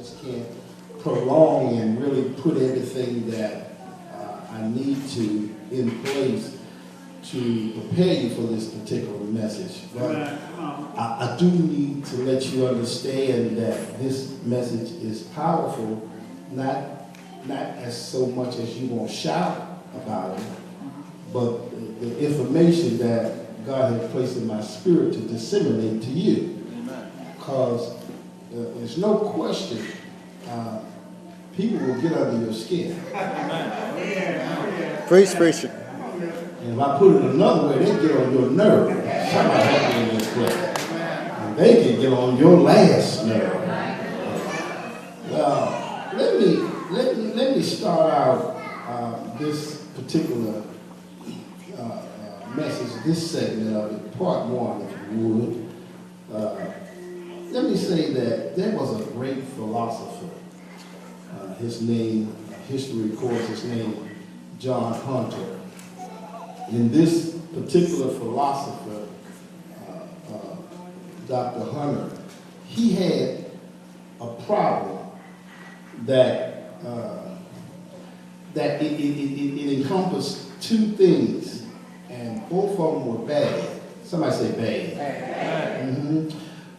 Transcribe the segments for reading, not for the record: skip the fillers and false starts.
just can't prolong and really put everything that I need to in place to prepare you for this particular message. But I do need to let you understand that this message is powerful, not as so much as you won't shout about it, but the information that God has placed in my spirit to disseminate to you. Because there's no question people will get under your skin. Preach. And if I put it another way, they get on your nerve. Somebody help me in this place. And they can get on your last nerve. Well, let me start out this particular message, this segment of it, part one, if you would. Let me say that there was a great philosopher. His name, history records his name, John Hunter. In this particular philosopher, Dr. Hunter, he had a problem that it encompassed two things, and both of them were bad. Somebody say bad. Mm-hmm.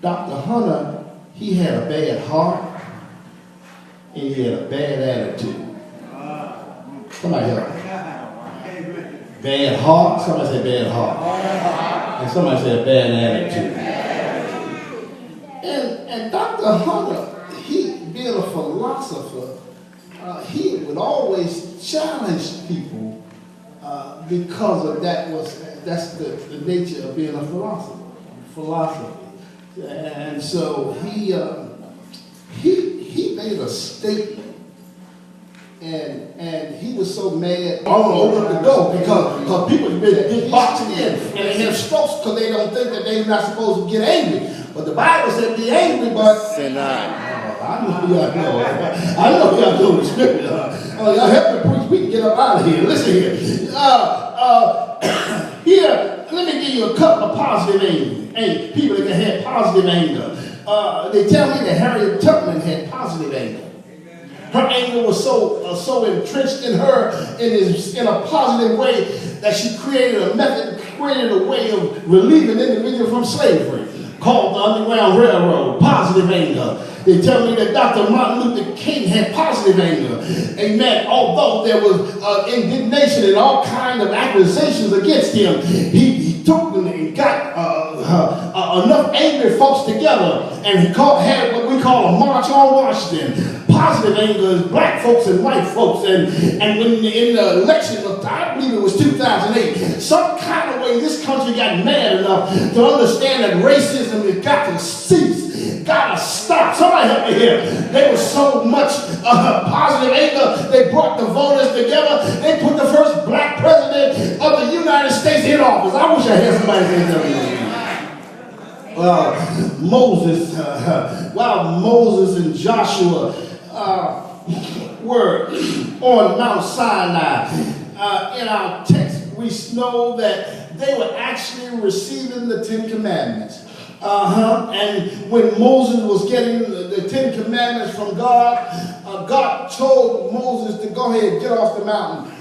Dr. Hunter, he had a bad heart, and he had a bad attitude. Somebody help me. Bad heart, somebody say bad heart. And somebody say a bad attitude. And Dr. Hunter, he being a philosopher, he would always challenge people because of that's the nature of being a philosophy. And so he made a statement. And he was so mad all over the door because people have been boxing in and they have strokes because they don't think that they're not supposed to get angry. But the Bible said be angry, but sin not. I know y'all know. I know y'all know the scripture. Y'all help me preach. We can get up out of here. Listen here. Here, let me give you a couple of positive anger. People that had positive anger. They tell me that Harriet Tubman had positive anger. Her anger was so entrenched in her in a positive way that she created a way of relieving individuals from slavery called the Underground Railroad. Positive anger. They tell me that Dr. Martin Luther King had positive anger. Amen. Although there was indignation and all kinds of accusations against him, he took them and got enough angry folks together and he had what we call a march on Washington. Positive anger is black folks and white folks. And when in the election of, I believe it was 2008, some kind of way this country got mad enough to understand that racism has got to cease, got to stop. Somebody help me here. There was so much positive anger, they brought the voters together. They put the first black president of the United States in office. I wish I had somebody say something. While Moses and Joshua were on Mount Sinai, in our text we know that they were actually receiving the Ten Commandments. And when Moses was getting the Ten Commandments from God, God told Moses to go ahead and get off the mountain.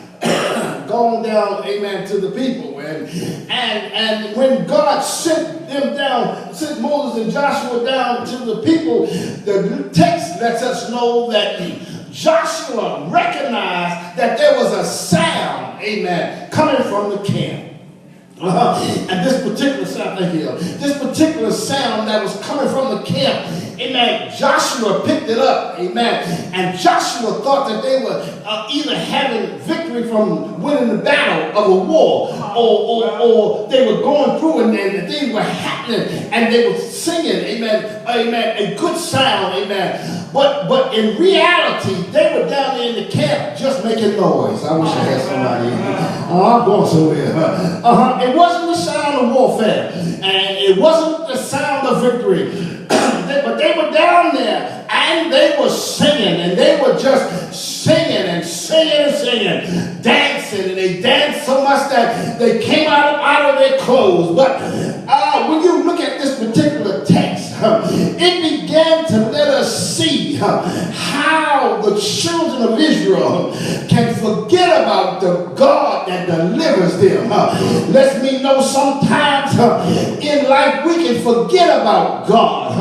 Go on down, amen, to the people. And when God sent them down, sent Moses and Joshua down to the people, the text lets us know that Joshua recognized that there was a sound, amen, coming from the camp. And this particular sound, this particular sound that was coming from the camp, amen, Joshua picked it up, amen, and Joshua thought that they were either having victory from winning the battle of a war, or they were going through and things were happening, and they were singing, amen, a good sound, amen. But in reality, they were down there in the camp just making noise. I wish I had somebody. I'm going somewhere. It wasn't the sound of warfare, and it wasn't the sound of victory. But they were down there, and they were singing, and they were just singing and singing and singing, dancing, and they danced so much that they came out of their clothes. But when you look at this particular text, it began to let us to see how the children of Israel can forget about the God that delivers them. Lets me know sometimes in life we can forget about God.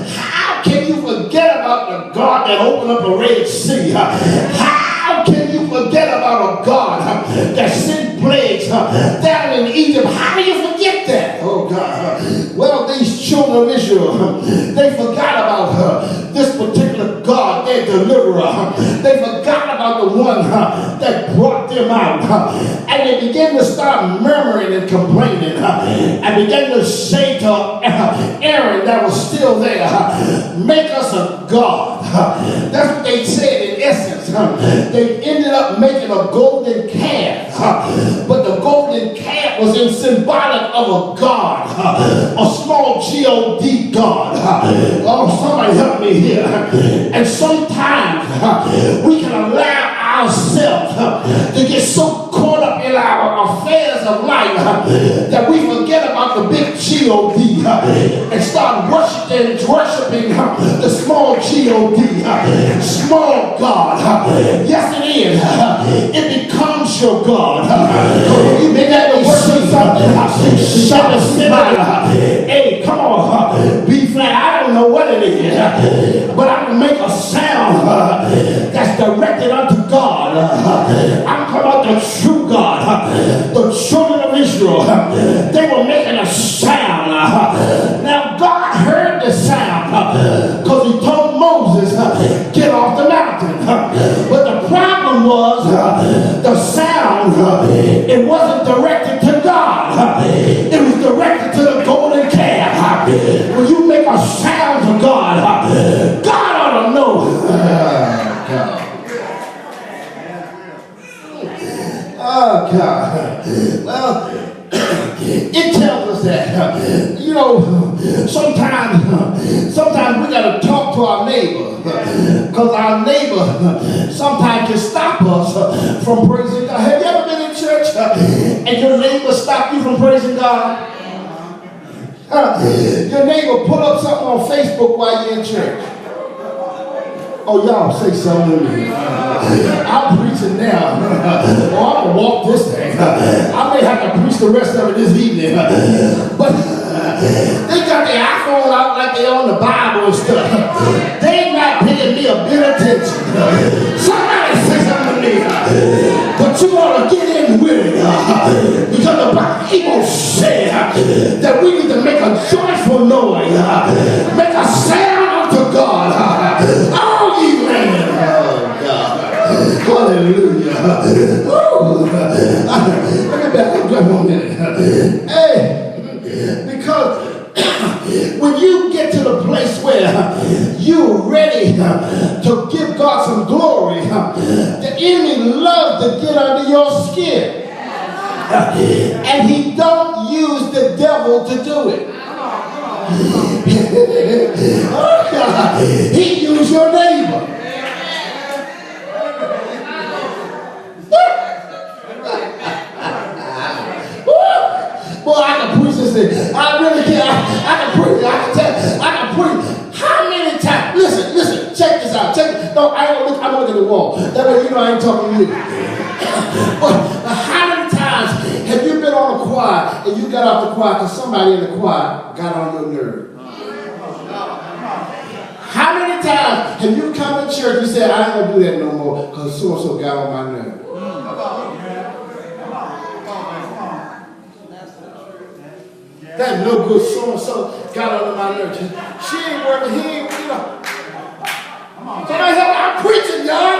How can you forget about the God that opened up a Red Sea? How can you forget about a God that sent plagues down in Egypt? How do you forget that? Oh God. Well, these children of Israel, they forgot about this particular God, their deliverer. They forgot about the one that brought them out. And they began to start murmuring and complaining and began to say to Aaron that was still there, make us a God. That's what they said in essence. They ended up making a golden calf. But the golden calf was in symbolic of a God, a small G-O-D God. Oh, somebody help me here. And sometimes we can allow ourselves to get so caught up in our affairs of life that we forget about the big G-O-D and start worshiping the small G-O-D, small God. Yes, it is. It becomes your God. You may not be worship something. Hey, come on. B flat. I don't know what it is, but I can make a sound that's directed unto God. I'm talking about the true God. The children of Israel, they were making a sound. Now God heard the sound because he told Moses, get off the mountain. But the problem was the sound, it wasn't directed to God. It was directed to the golden calf. When you make a sound to God, God ought to know. God. Oh, God. Well, it tells us that, you know, sometimes we got to talk to our neighbor because our neighbor sometimes can stop us from praising God. Have you ever been in church and your neighbor stopped you from praising God? Your neighbor put up something on Facebook while you're in church. Oh, y'all say something to me. I'm preaching now. Oh, I'm going to walk this thing. I may have to preach the rest of it this evening. But they got their iPhone out like they on the Bible and stuff. They ain't not paying me a bit of attention. Somebody say something to me. But you want to get in with it. Because the Bible said that we need to make a joyful noise. Make a sound unto God. Oh, ye land. Oh, God. Hallelujah. Woo. Let me back up just 1 minute. Hey, because when you get to the place where you're ready to give God some glory, the enemy loves to get under your skin. And he don't use the devil to do it. He used your neighbor. Boy, I can preach this thing. I really can. I can preach. I can preach. How many times? Listen. Check this out. No, I'm gonna look at the wall. That way you know I ain't talking to you. But how many times have you been on a choir and you got off the choir because somebody in the choir got on your nerve? How many times have you come to church and said, I ain't gonna do that no more because so-and-so got on my nerve? That no good so-and-so got under my nerve. She ain't working, he ain't, you know. Somebody help me, I'm preaching, y'all.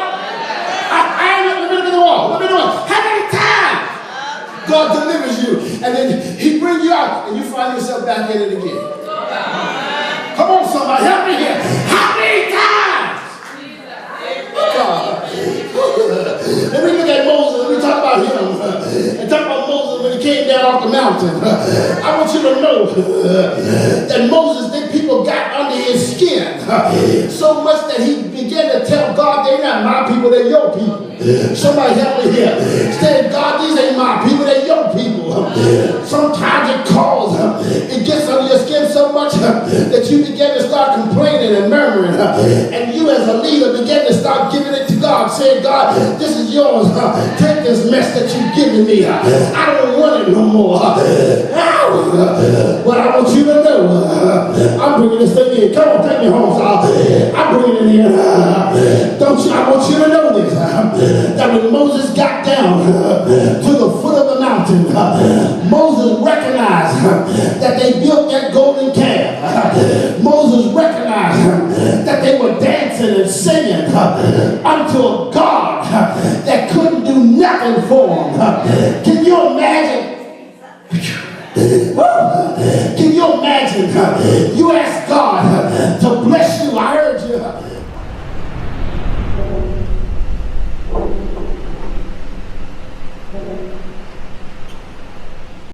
I ain't looking at the wall. Let me know. How many times God delivers you and then he brings you out and you find yourself back in it again? Come on, somebody, help me here. How many times? God. Let me look at Moses. Let me talk about him. And talk about Moses when he came down off the mountain. I want you to know that Moses, then people got under his skin so much that he began to tell God, they're not my people, they're your people. Somebody help me here. Saying, God, these ain't my people, they're your people. Sometimes it gets under your skin so much that you begin to start complaining and and murmuring, and you as a leader begin to start giving it to God, saying, God, this is yours. Take this mess that you've given me. I don't want it no more. But I want you to know, I'm bringing this thing in. Come on, take me home, Saul. I'm bringing it in. Don't you? I want you to know this, that when Moses got down to the foot of the mountain, Moses recognized that they built that golden calf. Moses recognized that they were dancing and singing unto a God that couldn't do nothing for them. Can you imagine? Can you imagine? You ask God to bless you. I heard you.